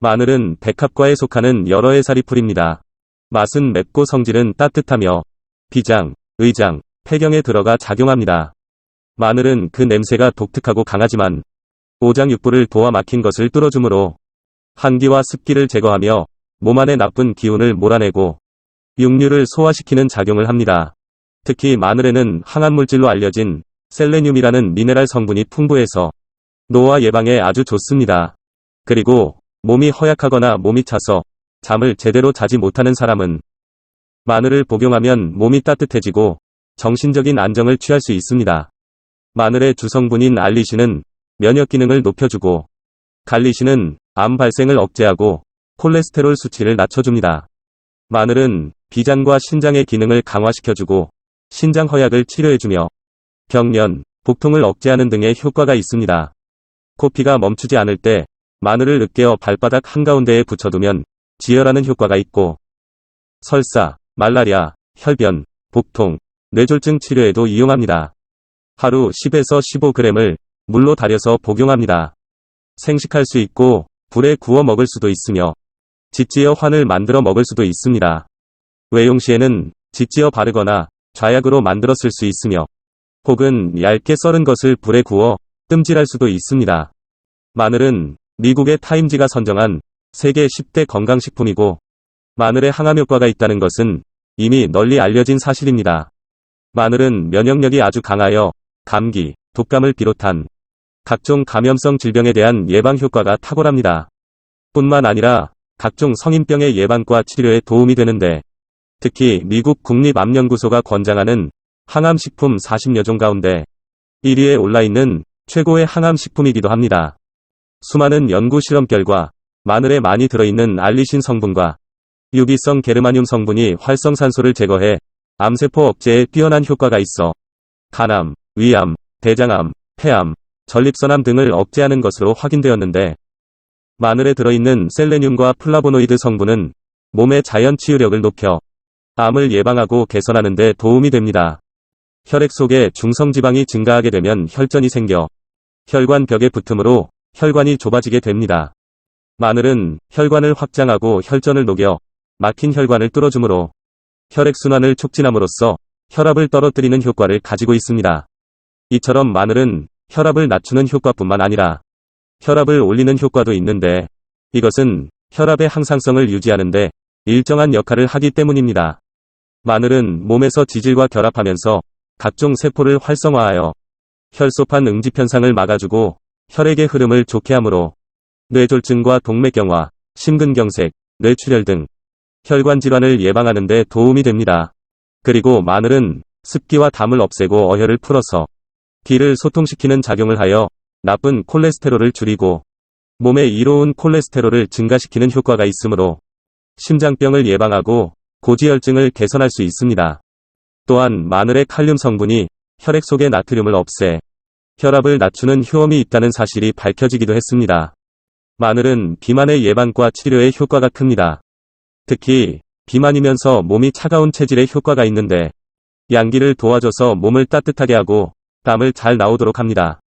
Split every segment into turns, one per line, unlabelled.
마늘은 백합과에 속하는 여러 해살이 풀입니다. 맛은 맵고 성질은 따뜻하며 비장, 의장, 폐경에 들어가 작용합니다. 마늘은 그 냄새가 독특하고 강하지만 오장육부를 도와 막힌 것을 뚫어주므로 한기와 습기를 제거하며 몸 안의 나쁜 기운을 몰아내고 육류를 소화시키는 작용을 합니다. 특히 마늘에는 항암물질로 알려진 셀레늄이라는 미네랄 성분이 풍부해서 노화 예방에 아주 좋습니다. 그리고 몸이 허약하거나 몸이 차서 잠을 제대로 자지 못하는 사람은 마늘을 복용하면 몸이 따뜻해지고 정신적인 안정을 취할 수 있습니다. 마늘의 주성분인 알리신은 면역 기능을 높여주고 갈리신은 암 발생을 억제하고 콜레스테롤 수치를 낮춰줍니다. 마늘은 비장과 신장의 기능을 강화시켜주고 신장 허약을 치료해주며 경련, 복통을 억제하는 등의 효과가 있습니다. 코피가 멈추지 않을 때 마늘을 으깨어 발바닥 한가운데에 붙여두면 지혈하는 효과가 있고 설사, 말라리아, 혈변, 복통, 뇌졸중 치료에도 이용합니다. 하루 10에서 15g을 물로 달여서 복용합니다. 생식할 수 있고 불에 구워 먹을 수도 있으며 짓지어 환을 만들어 먹을 수도 있습니다. 외용 시에는 짓지어 바르거나 좌약으로 만들어 쓸 수 있으며 혹은 얇게 썰은 것을 불에 구워 뜸질할 수도 있습니다. 마늘은 미국의 타임지가 선정한 세계 10대 건강식품이고 마늘에 항암 효과가 있다는 것은 이미 널리 알려진 사실입니다. 마늘은 면역력이 아주 강하여 감기, 독감을 비롯한 각종 감염성 질병에 대한 예방 효과가 탁월합니다. 뿐만 아니라 각종 성인병의 예방과 치료에 도움이 되는데 특히 미국 국립암연구소가 권장하는 항암식품 40여 종 가운데 1위에 올라있는 최고의 항암식품이기도 합니다. 수많은 연구 실험 결과 마늘에 많이 들어있는 알리신 성분과 유기성 게르마늄 성분이 활성산소를 제거해 암세포 억제에 뛰어난 효과가 있어 간암, 위암, 대장암, 폐암, 전립선암 등을 억제하는 것으로 확인되었는데 마늘에 들어있는 셀레늄과 플라보노이드 성분은 몸의 자연 치유력을 높여 암을 예방하고 개선하는 데 도움이 됩니다. 혈액 속에 중성지방이 증가하게 되면 혈전이 생겨 혈관 벽에 붙으므로 혈관이 좁아지게 됩니다. 마늘은 혈관을 확장하고 혈전을 녹여 막힌 혈관을 뚫어주므로 혈액순환을 촉진함으로써 혈압을 떨어뜨리는 효과를 가지고 있습니다. 이처럼 마늘은 혈압을 낮추는 효과뿐만 아니라 혈압을 올리는 효과도 있는데 이것은 혈압의 항상성을 유지하는 데 일정한 역할을 하기 때문입니다. 마늘은 몸에서 지질과 결합하면서 각종 세포를 활성화하여 혈소판 응집 현상을 막아주고 혈액의 흐름을 좋게 하므로 뇌졸중과 동맥경화, 심근경색, 뇌출혈 등 혈관 질환을 예방하는 데 도움이 됩니다. 그리고 마늘은 습기와 담을 없애고 어혈을 풀어서 기를 소통시키는 작용을 하여 나쁜 콜레스테롤을 줄이고 몸에 이로운 콜레스테롤을 증가시키는 효과가 있으므로 심장병을 예방하고 고지혈증을 개선할 수 있습니다. 또한 마늘의 칼륨 성분이 혈액 속의 나트륨을 없애 혈압을 낮추는 효험이 있다는 사실이 밝혀지기도 했습니다. 마늘은 비만의 예방과 치료에 효과가 큽니다. 특히 비만이면서 몸이 차가운 체질에 효과가 있는데 양기를 도와줘서 몸을 따뜻하게 하고 땀을 잘 나오도록 합니다.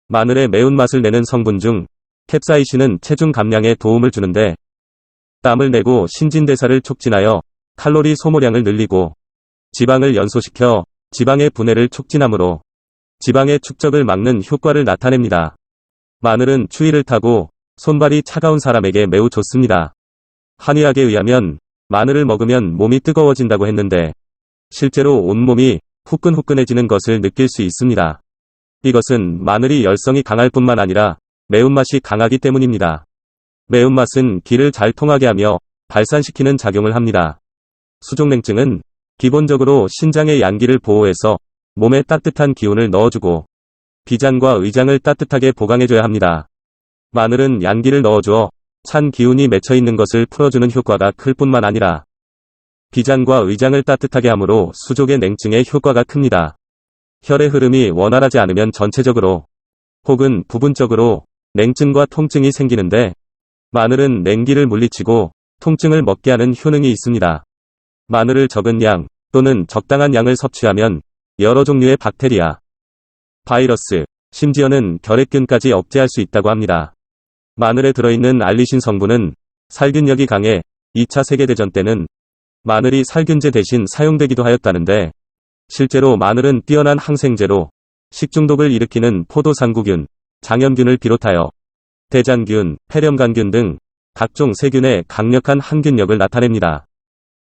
마늘의 매운맛을 내는 성분 중 캡사이신은 체중 감량에 도움을 주는데 땀을 내고 신진대사를 촉진하여 칼로리 소모량을 늘리고 지방을 연소시켜 지방의 분해를 촉진하므로 지방의 축적을 막는 효과를 나타냅니다. 마늘은 추위를 타고 손발이 차가운 사람에게 매우 좋습니다. 한의학에 의하면 마늘을 먹으면 몸이 뜨거워진다고 했는데 실제로 온몸이 후끈후끈해지는 것을 느낄 수 있습니다. 이것은 마늘이 열성이 강할 뿐만 아니라 매운맛이 강하기 때문입니다. 매운맛은 기를 잘 통하게 하며 발산시키는 작용을 합니다. 수족냉증은 기본적으로 신장의 양기를 보호해서 몸에 따뜻한 기운을 넣어주고 비장과 의장을 따뜻하게 보강해줘야 합니다. 마늘은 양기를 넣어주어 찬 기운이 맺혀있는 것을 풀어주는 효과가 클 뿐만 아니라 비장과 의장을 따뜻하게 하므로 수족의 냉증에 효과가 큽니다. 혈의 흐름이 원활하지 않으면 전체적으로 혹은 부분적으로 냉증과 통증이 생기는데 마늘은 냉기를 물리치고 통증을 먹게 하는 효능이 있습니다. 마늘을 적은 양 또는 적당한 양을 섭취하면 여러 종류의 박테리아, 바이러스, 심지어는 결핵균까지 억제할 수 있다고 합니다. 마늘에 들어있는 알리신 성분은 살균력이 강해 2차 세계대전 때는 마늘이 살균제 대신 사용되기도 하였다는데, 실제로 마늘은 뛰어난 항생제로 식중독을 일으키는 포도상구균, 장염균을 비롯하여 대장균, 폐렴간균 등 각종 세균의 강력한 항균력을 나타냅니다.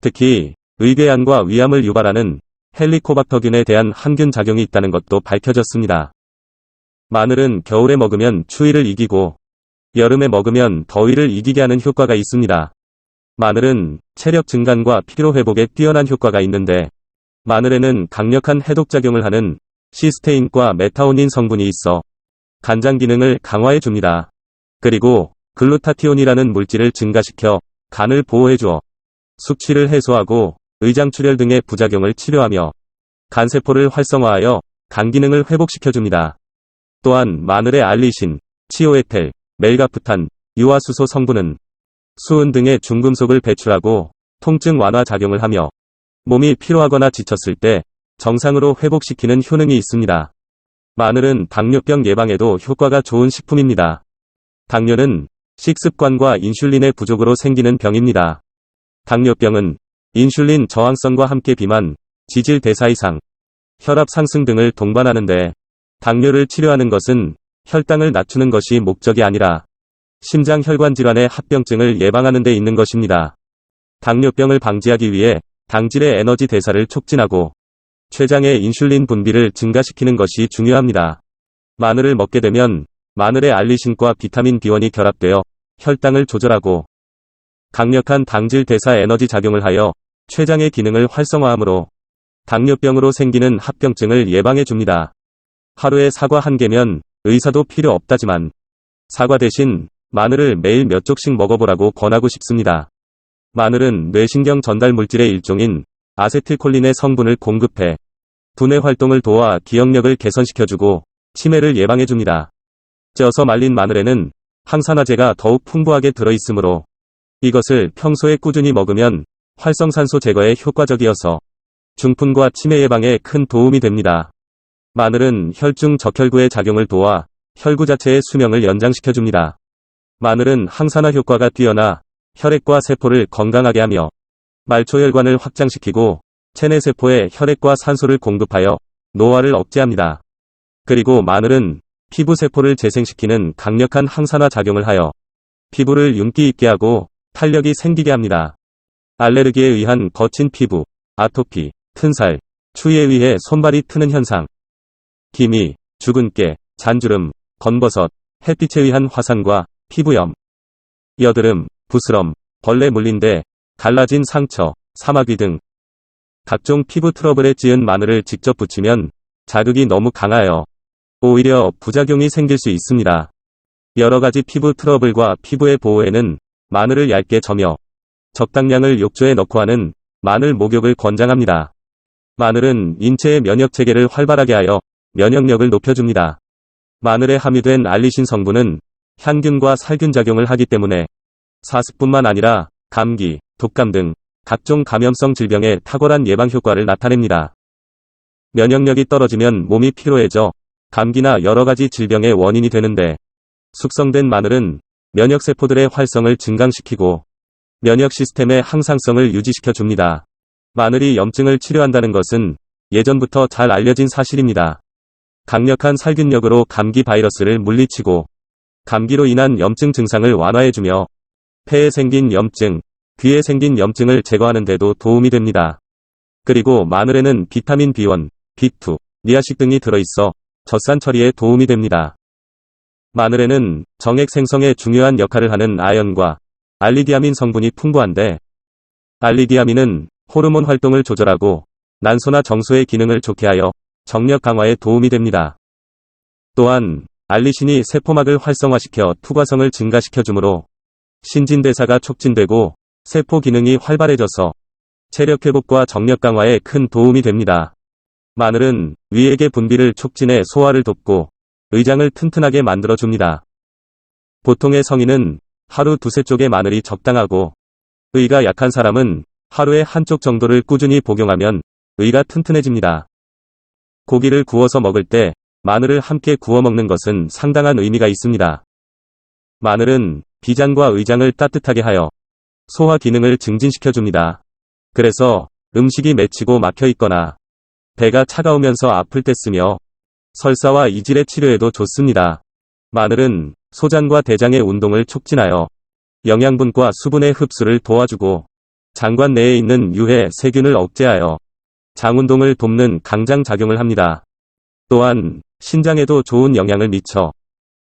특히 의궤양과 위암을 유발하는 헬리코박터균에 대한 항균 작용이 있다는 것도 밝혀졌습니다. 마늘은 겨울에 먹으면 추위를 이기고 여름에 먹으면 더위를 이기게 하는 효과가 있습니다. 마늘은 체력 증강과 피로 회복에 뛰어난 효과가 있는데, 마늘에는 강력한 해독작용을 하는 시스테인과 메타오닌 성분이 있어 간장 기능을 강화해 줍니다. 그리고 글루타티온이라는 물질을 증가시켜 간을 보호해 주어 숙취를 해소하고 의장출혈 등의 부작용을 치료하며 간세포를 활성화하여 간 기능을 회복시켜 줍니다. 또한 마늘의 알리신, 치오에텔, 멜가프탄, 유화수소 성분은 수은 등의 중금속을 배출하고 통증 완화 작용을 하며 몸이 피로하거나 지쳤을 때 정상으로 회복시키는 효능이 있습니다. 마늘은 당뇨병 예방에도 효과가 좋은 식품입니다. 당뇨는 식습관과 인슐린의 부족으로 생기는 병입니다. 당뇨병은 인슐린 저항성과 함께 비만, 지질 대사 이상, 혈압 상승 등을 동반하는데, 당뇨를 치료하는 것은 혈당을 낮추는 것이 목적이 아니라 심장혈관 질환의 합병증을 예방하는 데 있는 것입니다. 당뇨병을 방지하기 위해 당질의 에너지 대사를 촉진하고 췌장의 인슐린 분비를 증가시키는 것이 중요합니다. 마늘을 먹게 되면 마늘의 알리신과 비타민 B1이 결합되어 혈당을 조절하고 강력한 당질 대사 에너지 작용을 하여 췌장의 기능을 활성화하므로 당뇨병으로 생기는 합병증을 예방해 줍니다. 하루에 사과 한 개면 의사도 필요 없다지만 사과 대신 마늘을 매일 몇 쪽씩 먹어보라고 권하고 싶습니다. 마늘은 뇌신경 전달 물질의 일종인 아세틸콜린의 성분을 공급해 두뇌 활동을 도와 기억력을 개선시켜주고 치매를 예방해줍니다. 쪄서 말린 마늘에는 항산화제가 더욱 풍부하게 들어있으므로 이것을 평소에 꾸준히 먹으면 활성산소 제거에 효과적이어서 중풍과 치매 예방에 큰 도움이 됩니다. 마늘은 혈중 적혈구의 작용을 도와 혈구 자체의 수명을 연장시켜줍니다. 마늘은 항산화 효과가 뛰어나 혈액과 세포를 건강하게 하며 말초혈관을 확장시키고 체내세포에 혈액과 산소를 공급하여 노화를 억제합니다. 그리고 마늘은 피부세포를 재생시키는 강력한 항산화 작용을 하여 피부를 윤기 있게 하고 탄력이 생기게 합니다. 알레르기에 의한 거친 피부, 아토피, 튼살, 추위에 의해 손발이 트는 현상, 기미, 죽은 깨, 잔주름, 건버섯, 햇빛에 의한 화상과 피부염, 여드름, 부스럼, 벌레 물린데, 갈라진 상처, 사마귀 등 각종 피부 트러블에 찌은 마늘을 직접 붙이면 자극이 너무 강하여 오히려 부작용이 생길 수 있습니다. 여러가지 피부 트러블과 피부의 보호에는 마늘을 얇게 저며 적당량을 욕조에 넣고 하는 마늘 목욕을 권장합니다. 마늘은 인체의 면역체계를 활발하게 하여 면역력을 높여줍니다. 마늘에 함유된 알리신 성분은 향균과 살균 작용을 하기 때문에 사습뿐만 아니라 감기, 독감 등 각종 감염성 질병의 탁월한 예방 효과를 나타냅니다. 면역력이 떨어지면 몸이 피로해져 감기나 여러가지 질병의 원인이 되는데, 숙성된 마늘은 면역세포들의 활성을 증강시키고 면역 시스템의 항상성을 유지시켜 줍니다. 마늘이 염증을 치료한다는 것은 예전부터 잘 알려진 사실입니다. 강력한 살균력으로 감기 바이러스를 물리치고 감기로 인한 염증 증상을 완화해주며 폐에 생긴 염증, 귀에 생긴 염증을 제거하는 데도 도움이 됩니다. 그리고 마늘에는 비타민 B1, B2, 니아식 등이 들어있어 젖산 처리에 도움이 됩니다. 마늘에는 정액 생성에 중요한 역할을 하는 아연과 알리디아민 성분이 풍부한데, 알리디아민은 호르몬 활동을 조절하고 난소나 정소의 기능을 좋게 하여 정력 강화에 도움이 됩니다. 또한 알리신이 세포막을 활성화시켜 투과성을 증가시켜 주므로 신진대사가 촉진되고 세포 기능이 활발해져서 체력 회복과 정력 강화에 큰 도움이 됩니다. 마늘은 위액의 분비를 촉진해 소화를 돕고 의장을 튼튼하게 만들어줍니다. 보통의 성인은 하루 두세 쪽의 마늘이 적당하고, 의가 약한 사람은 하루에 한쪽 정도를 꾸준히 복용하면 의가 튼튼해집니다. 고기를 구워서 먹을 때 마늘을 함께 구워 먹는 것은 상당한 의미가 있습니다. 마늘은 비장과 의장을 따뜻하게 하여 소화 기능을 증진시켜줍니다. 그래서 음식이 맺히고 막혀 있거나 배가 차가우면서 아플 때 쓰며 설사와 이질의 치료에도 좋습니다. 마늘은 소장과 대장의 운동을 촉진하여 영양분과 수분의 흡수를 도와주고 장관 내에 있는 유해, 세균을 억제하여 장운동을 돕는 강장작용을 합니다. 또한 신장에도 좋은 영향을 미쳐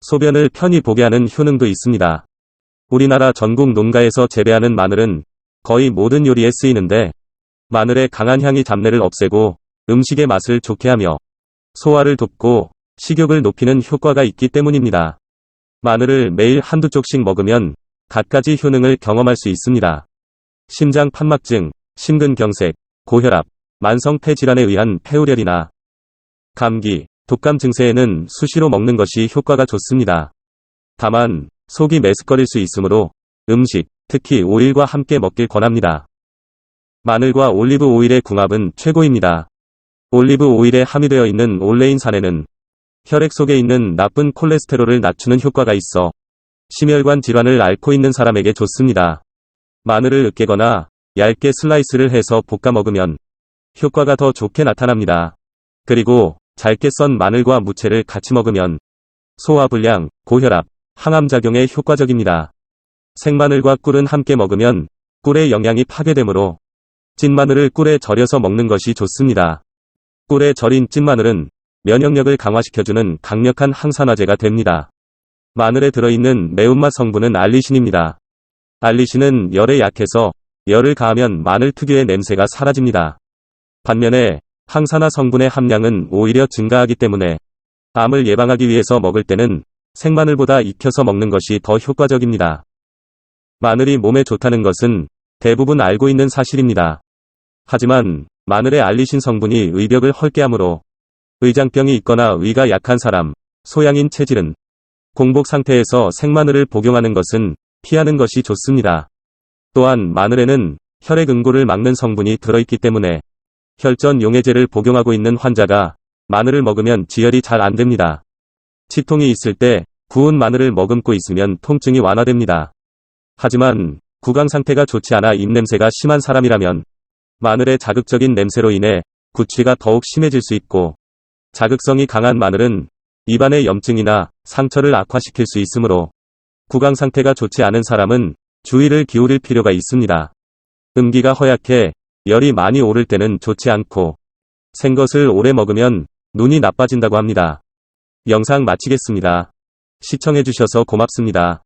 소변을 편히 보게 하는 효능도 있습니다. 우리나라 전국 농가에서 재배하는 마늘은 거의 모든 요리에 쓰이는데 마늘의 강한 향이 잡내를 없애고 음식의 맛을 좋게 하며 소화를 돕고 식욕을 높이는 효과가 있기 때문입니다. 마늘을 매일 한두 쪽씩 먹으면 갖가지 효능을 경험할 수 있습니다. 심장 판막증, 심근경색, 고혈압, 만성 폐질환에 의한 폐우열이나 감기, 독감 증세에는 수시로 먹는 것이 효과가 좋습니다. 다만 속이 메스꺼릴 수 있으므로 음식, 특히 오일과 함께 먹길 권합니다. 마늘과 올리브 오일의 궁합은 최고입니다. 올리브 오일에 함유되어 있는 올레인산에는 혈액 속에 있는 나쁜 콜레스테롤을 낮추는 효과가 있어 심혈관 질환을 앓고 있는 사람에게 좋습니다. 마늘을 으깨거나 얇게 슬라이스를 해서 볶아 먹으면 효과가 더 좋게 나타납니다. 그리고 잘게 썬 마늘과 무채를 같이 먹으면 소화불량, 고혈압, 항암작용에 효과적입니다. 생마늘과 꿀은 함께 먹으면 꿀의 영양이 파괴되므로 찐마늘을 꿀에 절여서 먹는 것이 좋습니다. 꿀에 절인 찐마늘은 면역력을 강화시켜주는 강력한 항산화제가 됩니다. 마늘에 들어있는 매운맛 성분은 알리신입니다. 알리신은 열에 약해서 열을 가하면 마늘 특유의 냄새가 사라집니다. 반면에 항산화 성분의 함량은 오히려 증가하기 때문에 암을 예방하기 위해서 먹을 때는 생마늘보다 익혀서 먹는 것이 더 효과적입니다. 마늘이 몸에 좋다는 것은 대부분 알고 있는 사실입니다. 하지만 마늘의 알리신 성분이 의벽을 헐게 하므로 의장병이 있거나 위가 약한 사람, 소양인 체질은 공복 상태에서 생마늘을 복용하는 것은 피하는 것이 좋습니다. 또한 마늘에는 혈액 응고를 막는 성분이 들어있기 때문에 혈전 용해제를 복용하고 있는 환자가 마늘을 먹으면 지혈이 잘 안됩니다. 치통이 있을 때 구운 마늘을 머금고 있으면 통증이 완화됩니다. 하지만 구강 상태가 좋지 않아 입냄새가 심한 사람이라면 마늘의 자극적인 냄새로 인해 구취가 더욱 심해질 수 있고 자극성이 강한 마늘은 입안의 염증이나 상처를 악화시킬 수 있으므로 구강 상태가 좋지 않은 사람은 주의를 기울일 필요가 있습니다. 음기가 허약해 열이 많이 오를 때는 좋지 않고 생것을 오래 먹으면 눈이 나빠진다고 합니다. 영상 마치겠습니다. 시청해주셔서 고맙습니다.